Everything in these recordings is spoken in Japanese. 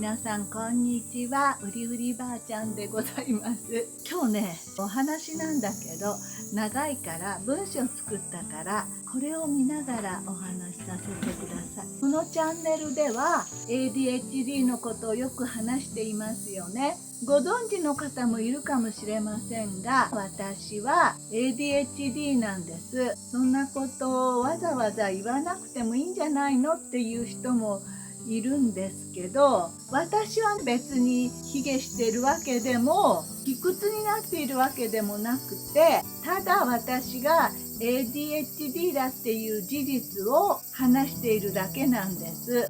皆さんこんにちは。うりうりばあちゃんでございます。今日ね、お話なんだけど長いから文章作ったからこれを見ながらお話しさせてください。このチャンネルでは ADHD のことをよく話していますよね。ご存知の方もいるかもしれませんが、私は ADHD なんです。そんなことをわざわざ言わなくてもいいんじゃないのっていう人もいるんですけど、私は別に卑下しているわけでも卑屈になっているわけでもなくて、ただ私が ADHD だっていう事実を話しているだけなんです。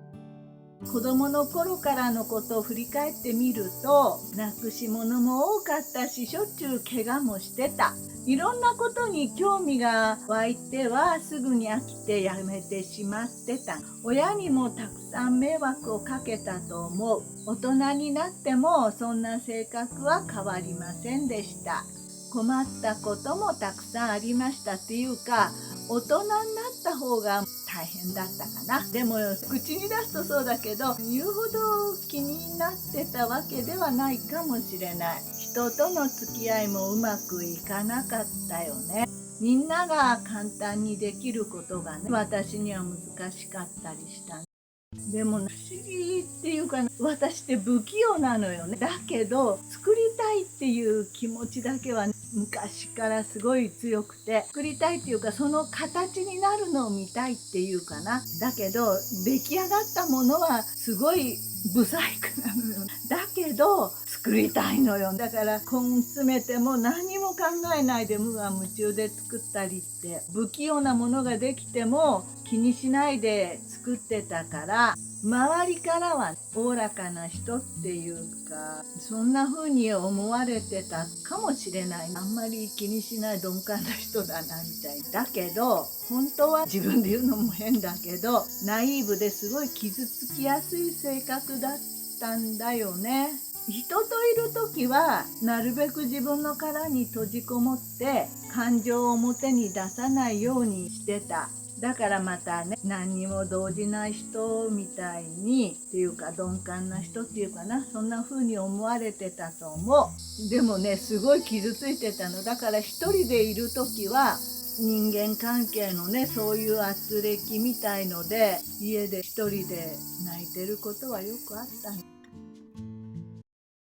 子供の頃からのことを振り返ってみると、なくし物も多かったし、しょっちゅう怪我もしてた。いろんなことに興味が湧いてはすぐに飽きてやめてしまってた。親にもたくさん迷惑をかけたと思う。大人になってもそんな性格は変わりませんでした。困ったこともたくさんありましたっていうか、大人になった方が大変だったかな。でも口に出すとそうだけど、言うほど気になってたわけではないかもしれない。人との付き合いもうまくいかなかったよね。みんなが簡単にできることがね、私には難しかったりした。でも不思議っていうか、私って不器用なのよね。だけど作りたいっていう気持ちだけは昔からすごい強くて、作りたいっていうか、その形になるのを見たいっていうかな。だけど出来上がったものはすごい不細工なのよ。だけど作りたいのよ。だから根詰めても何も考えないで無我夢中で作ったりって、不器用なものができても気にしないで作ってたから、周りからはおおらかな人っていうか、そんな風に思われてたかもしれない。あんまり気にしない鈍感な人だなみたいな。だけど本当は、自分で言うのも変だけど、ナイーブですごい傷つきやすい性格だったんだよね。人といる時はなるべく自分の殻に閉じこもって感情を表に出さないようにしてた。だからまたね、何にも動じない人みたいにっていうか、鈍感な人っていうかな、そんな風に思われてたと思う。でもね、すごい傷ついてたの。だから一人でいる時は人間関係のね、そういう圧力みたいので家で一人で泣いてることはよくあったの。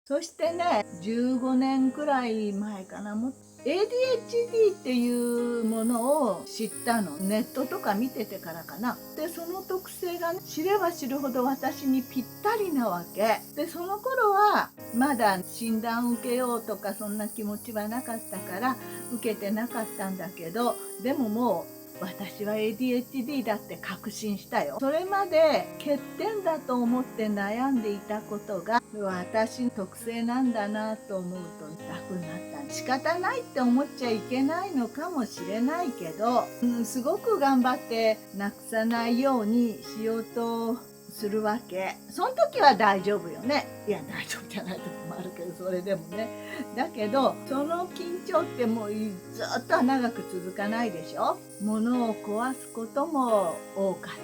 そしてね、15年くらい前かな、ADHD っていうものを知ったの。ネットとか見ててからかな。で、その特性がね、知れば知るほど私にぴったりなわけ。で、その頃はまだ診断受けようとかそんな気持ちはなかったから受けてなかったんだけど、でももう私は ADHD だって確信したよ。それまで欠点だと思って悩んでいたことが私の特性なんだなと思うと楽になった。仕方ないって思っちゃいけないのかもしれないけど、すごく頑張ってなくさないようにしようとするわけ。その時は大丈夫よね。いや、大丈夫じゃない時もあるけど、それでもね。だけどその緊張ってもうずっとは長く続かないでしょ。物を壊すことも多かった。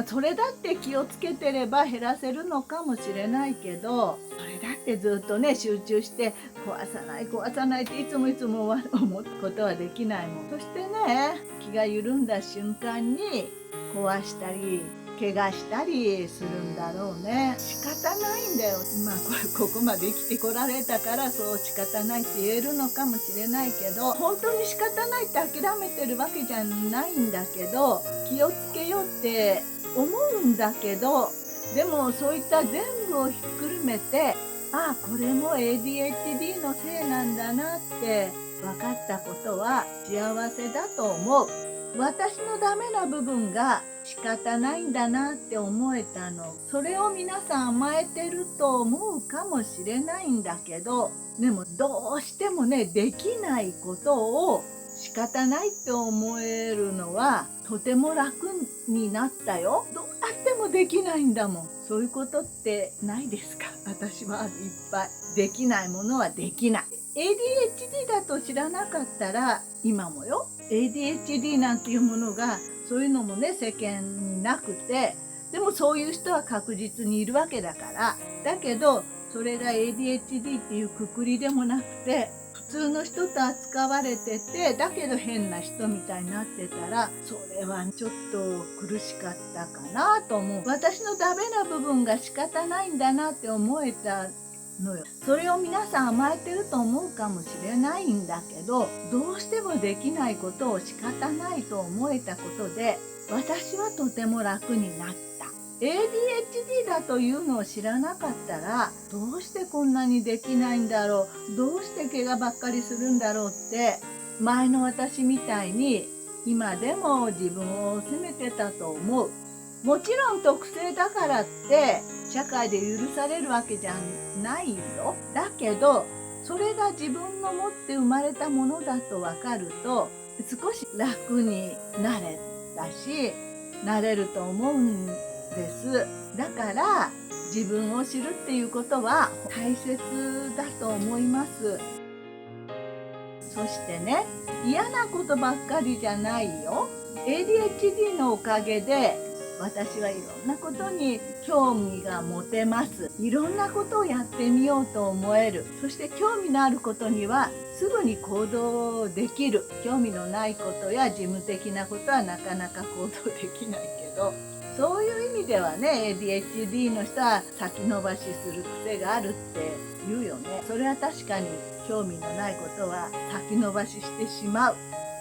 それだって気をつけてれば減らせるのかもしれないけど、それだってずっとね、集中して壊さないっていつも思うことはできないもん。そしてね、気が緩んだ瞬間に壊したり怪我したりするんだろうね。仕方ないんだよ。ここまで生きてこられたからそう仕方ないって言えるのかもしれないけど、本当に仕方ないって諦めてるわけじゃないんだけど、気をつけようって思うんだけど、でもそういった全部をひっくるめて、ああこれも ADHD のせいなんだなって分かったことは幸せだと思う。私のダメな部分が仕方ないんだなって思えたの。それを皆さん甘えてると思うかもしれないんだけど、でもどうしてもね、できないことを仕方ないって思えるのはとても楽になったよ。どうやってもできないんだもん。そういうことってないですか？私はいっぱい。できないものはできない。ADHD だと知らなかったら、今もよ、ADHD なんていうものが、そういうのもね、世間になくて、でもそういう人は確実にいるわけだから。だけどそれが ADHD っていうくくりでもなくて、普通の人と扱われてて、だけど変な人みたいになってたら、それはちょっと苦しかったかなと思う。私のダメな部分が仕方ないんだなって思えたのよ。それを皆さん甘えてると思うかもしれないんだけど、どうしてもできないことを仕方ないと思えたことで、私はとても楽になった。ADHD だというのを知らなかったら、どうしてこんなにできないんだろう、どうして怪我ばっかりするんだろうって前の私みたいに今でも自分を責めてたと思う。もちろん特性だからって社会で許されるわけじゃないよ。だけどそれが自分の持って生まれたものだと分かると、少し楽になれたし、なれると思うんです。だから自分を知るっていうことは大切だと思います。そしてね、嫌なことばっかりじゃないよ。ADHD のおかげで私はいろんなことに興味が持てます。いろんなことをやってみようと思える。そして興味のあることにはすぐに行動できる。興味のないことや事務的なことはなかなか行動できないけど、そういう意味ではね、ADHD の人は先延ばしする癖があるって言うよね。それは確かに興味のないことは先延ばししてしまう。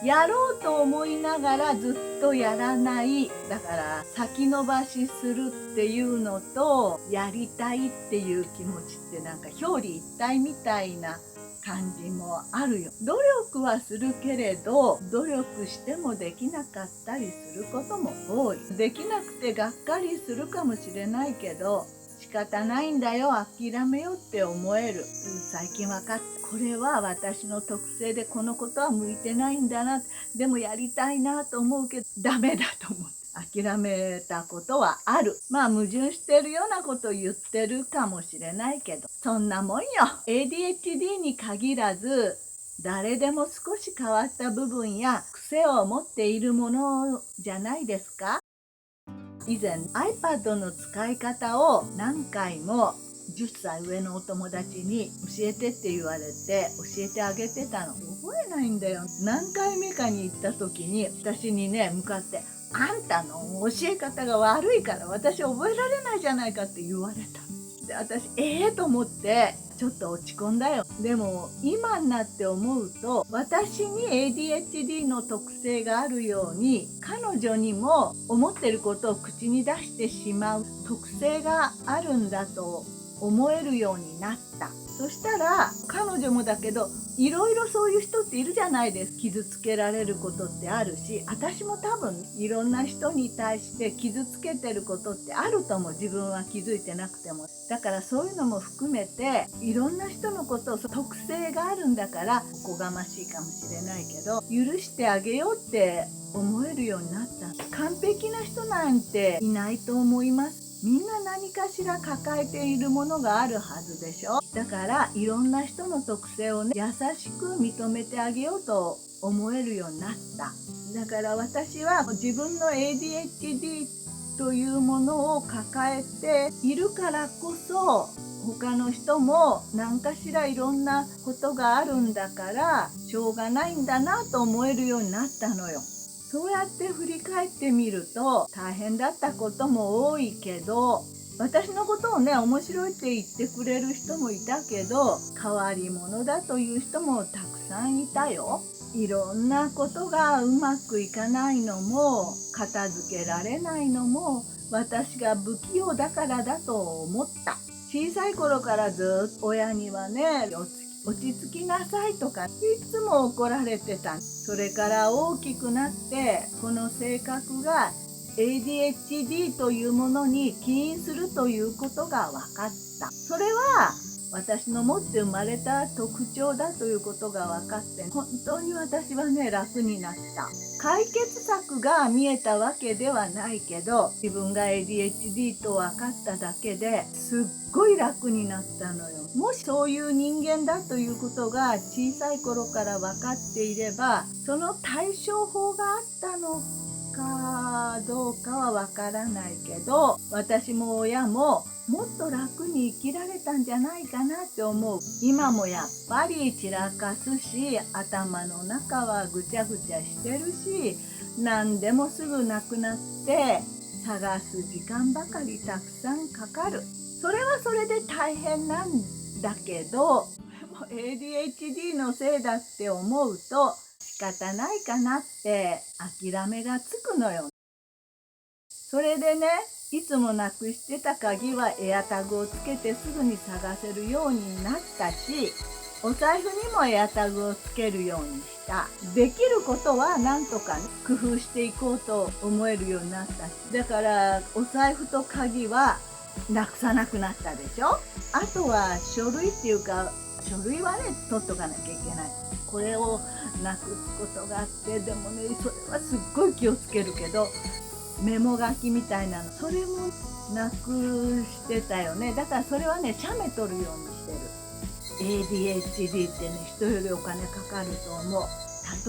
やろうと思いながらずっとやらない。だから先延ばしするっていうのとやりたいっていう気持ちってなんか表裏一体みたいな感じもあるよ。努力はするけれど、努力してもできなかったりすることも多い。できなくてがっかりするかもしれないけど、仕方ないんだよ、諦めようって思える。最近分かった。これは私の特性でこのことは向いてないんだな。でもやりたいなと思うけどダメだと思う。諦めたことはある。まあ矛盾してるようなことを言ってるかもしれないけど、そんなもんよ。ADHD に限らず誰でも少し変わった部分や癖を持っているものじゃないですか。以前 iPad の使い方を何回も10歳上のお友達に教えてって言われて教えてあげてたの。覚えないんだよ。何回目かに行った時に私にね向かって「あんたの教え方が悪いから私覚えられないじゃないか」って言われた。で私と思ってちょっと落ち込んだよ。でも今になって思うと、私に ADHD の特性があるように彼女にも思ってることを口に出してしまう特性があるんだと思えるようになった。そしたら彼女もだけど、いろいろそういう人っているじゃないですか。傷つけられることってあるし、私も多分いろんな人に対して傷つけてることってあると思う。自分は気づいてなくても。だからそういうのも含めて、いろんな人のことを特性があるんだから、おこがましいかもしれないけど許してあげようって思えるようになった。完璧な人なんていないと思います。みんな何かしら抱えているものがあるはずでしょ。だからいろんな人の特性をね、優しく認めてあげようと思えるようになった。だから私は自分の ADHD というものを抱えているからこそ、他の人も何かしらいろんなことがあるんだからしょうがないんだなと思えるようになったのよ。そうやって振り返ってみると大変だったことも多いけど、私のことをね面白いって言ってくれる人もいたけど、変わり者だという人もたくさんいたよ。いろんなことがうまくいかないのも片付けられないのも私が不器用だからだと思った。小さい頃からずっと親にはね、落ち着きなさいとかいつも怒られてた。それから大きくなってこの性格が ADHD というものに起因するということが分かった。それは私の持って生まれた特徴だということが分かって、本当に私はね楽になった。解決策が見えたわけではないけど、自分が ADHD と分かっただけですっごい楽になったのよ。もしそういう人間だということが小さい頃から分かっていれば、その対処法があったのかどうかはわからないけど、私も親ももっと楽に生きられたんじゃないかなって思う。今もやっぱり散らかすし、頭の中はぐちゃぐちゃしてるし、何でもすぐなくなって探す時間ばかりたくさんかかる。それはそれで大変なんだけど、ADHD のせいだって思うと仕方ないかなって諦めがつくのよ。それでね、いつもなくしてた鍵はエアタグをつけてすぐに探せるようになったし、お財布にもエアタグをつけるようにした。できることはなんとかね、工夫していこうと思えるようになったし、だからお財布と鍵はなくさなくなったでしょ。あとは書類っていうか、書類はね取っとかなきゃいけない。これをなくすことがあって、でもねそれはすっごい気をつけるけど、メモ書きみたいなのそれもなくしてたよね。だからそれはね写メ取るようにしてる。 ADHD ってね人よりお金かかると思う。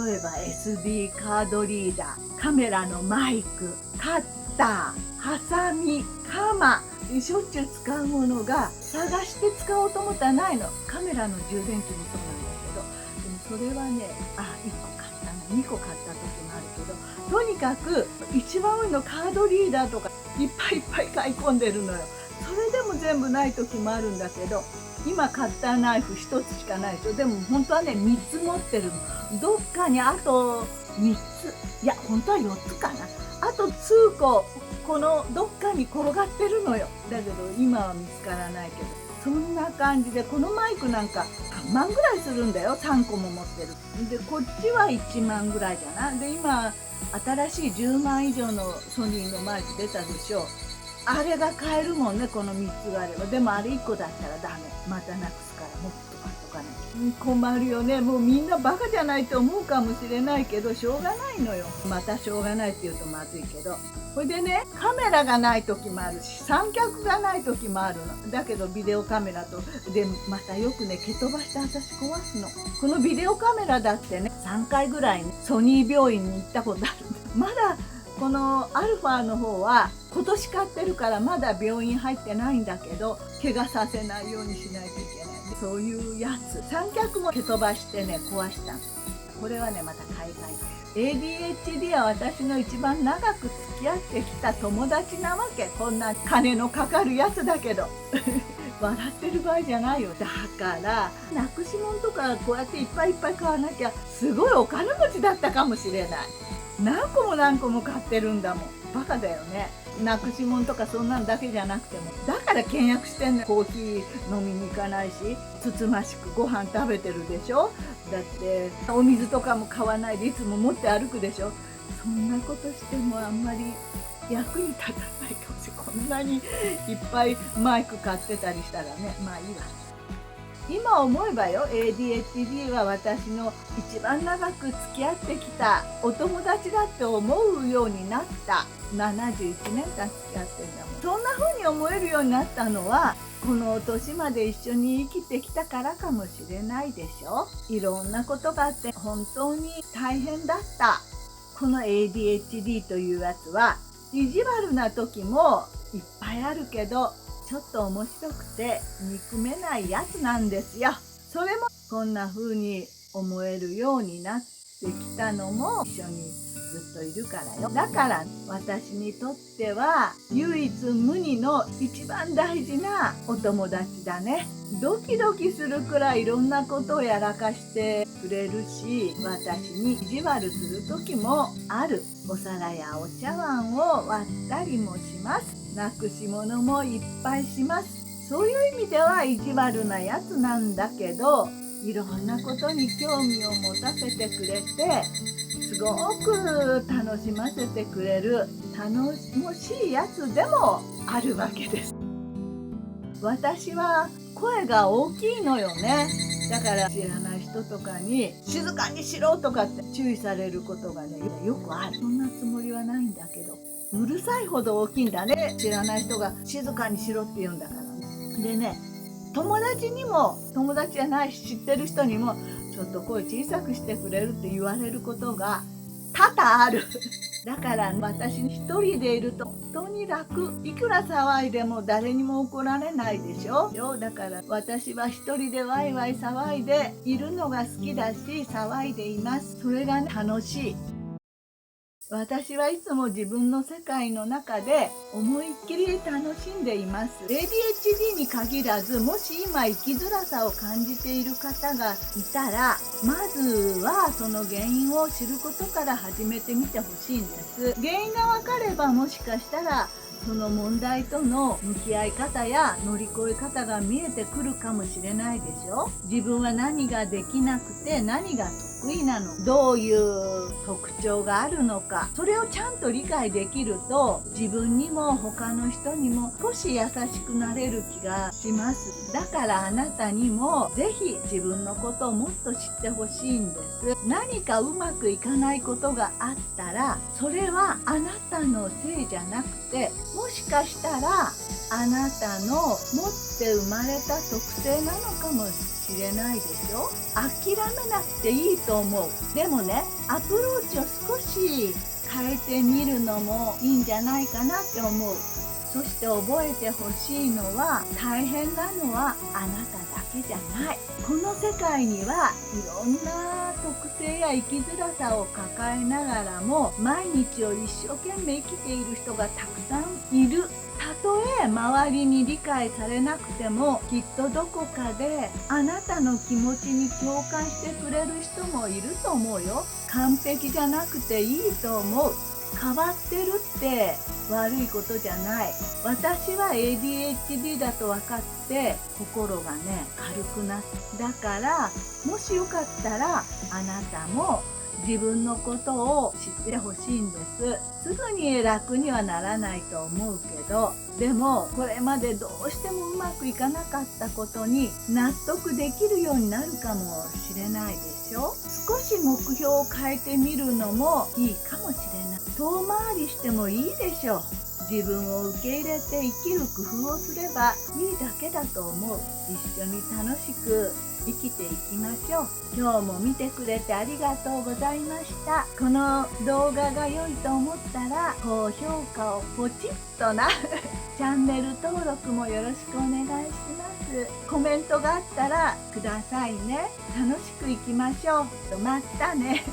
例えば SD カードリーダー、カメラのマイク、カッター、ハサミ、カマ、しょっちゅう使うものが探して使おうと思ったらないの。カメラの充電器もそうなんだけど、でもそれはね、1個買ったな、2個買った時もあるけど、とにかく一番多いのカードリーダーとかいっぱいいっぱい買い込んでるのよ。それでも全部ない時もあるんだけど、今カッターナイフ1つしかないでしょ。でも本当はね3つ持ってるの。どっかにあと3つ、いや本当は4つかな、あと数個このどっかに転がってるのよ。だけど今は見つからないけど、そんな感じで、このマイクなんか3万ぐらいするんだよ。3個も持ってる。でこっちは1万ぐらいじゃない。で今新しい10万以上のソニーのマイク出たでしょ。あれが買えるもんね、この3つがあれば。でもあれ1個だったらダメ、またなくすから持ってとかなきゃ。困るよね。もうみんなバカじゃないと思うかもしれないけど、しょうがないのよ。またしょうがないって言うとまずいけど、これでねカメラがない時もあるし、三脚がない時もあるの。だけどビデオカメラとでまたよくね蹴飛ばして私壊すの。このビデオカメラだってね3回ぐらい、ソニー病院に行ったことある。まだこのアルファの方は今年買ってるからまだ病院入ってないんだけど、怪我させないようにしないといけない。そういうやつ、三脚も蹴飛ばしてね壊したの。これはねまた買い替え。 ADHD は私の一番長く付き合ってきた友達なわけ。こんな金のかかるやつだけど笑ってる場合じゃないよ。だからなくし物とかこうやっていっぱいいっぱい買わなきゃすごいお金持ちだったかもしれない。何個も何個も買ってるんだもん。バカだよね。なくし物とかそんなんだけじゃなくても、だから倹約してんの。コーヒー飲みに行かないし、つつましくご飯食べてるでしょ。だってお水とかも買わないでいつも持って歩くでしょ。そんなことしてもあんまり役に立たないかもしれない。こんなにいっぱいマイク買ってたりしたらね。まあいいわ。今思えばよ、 ADHD は私の一番長く付き合ってきたお友達だって思うようになった。71年間付き合ってんだもん。そんな風に思えるようになったのはこの年まで一緒に生きてきたからかもしれないでしょ。いろんなことがあって本当に大変だった。この ADHD というやつは意地悪な時もいっぱいあるけど、ちょっと面白くて憎めないやつなんですよ。それもこんな風に思えるようになってきたのも一緒にずっといるからよ。だから私にとっては唯一無二の一番大事なお友達だね。ドキドキするくらいいろんなことをやらかしてくれるし、私に意地悪する時もある。お皿やお茶碗を割ったりもします。なくし物もいっぱいします。そういう意味では意地悪なやつなんだけど、いろんなことに興味を持たせてくれて、すごく楽しませてくれる頼もしいやつでもあるわけです。私は声が大きいのよね。だから知らない人とかに静かにしろとかって注意されることがねよくある。そんなつもりはないんだけど、うるさいほど大きいんだね。知らない人が静かにしろって言うんだからね。でね、友達にも、友達じゃないし知ってる人にもちょっと声小さくしてくれるって言われることが多々あるだから私一人でいると本当に楽。いくら騒いでも誰にも怒られないでしょ。だから私は一人でワイワイ騒いでいるのが好きだし、騒いでいます。それが楽しい。私はいつも自分の世界の中で思いっきり楽しんでいます。ADHD に限らず、もし今生きづらさを感じている方がいたら、まずはその原因を知ることから始めてみてほしいんです。原因が分かれば、もしかしたらその問題との向き合い方や乗り越え方が見えてくるかもしれないでしょ。自分は何ができなくて何が得意なの、どういう特徴があるのか、それをちゃんと理解できると、自分にも他の人にも少し優しくなれる気がします。だからあなたにもぜひ自分のことをもっと知ってほしいんです。何かうまくいかないことがあったら、それはあなたのせいじゃなくて、もしかしたらあなたの持って生まれた特性なのかもしれないでしょ。諦めなくていいと思う。でもね、アプローチを少し変えてみるのもいいんじゃないかなって思う。そして覚えてほしいのは、大変なのはあなただけじゃない。この世界にはいろんな特性や生きづらさを抱えながらも、毎日を一生懸命生きている人がたくさんいる。たとえ周りに理解されなくても、きっとどこかであなたの気持ちに共感してくれる人もいると思うよ。完璧じゃなくていいと思う。変わってるって悪いことじゃない。私は ADHD だと分かって心がね、軽くなった。だからもしよかったらあなたも自分のことを知ってほしいんです。すぐに楽にはならないと思うけど、でもこれまでどうしてもうまくいかなかったことに納得できるようになるかもしれないでしょ。少し目標を変えてみるのもいいかもしれない。遠回りしてもいいでしょう。自分を受け入れて生きる工夫をすればいいだけだと思う。一緒に楽しく生きていきましょう。今日も見てくれてありがとうございました。この動画が良いと思ったら高評価をポチッとなチャンネル登録もよろしくお願いします。コメントがあったらくださいね。楽しくいきましょう。またね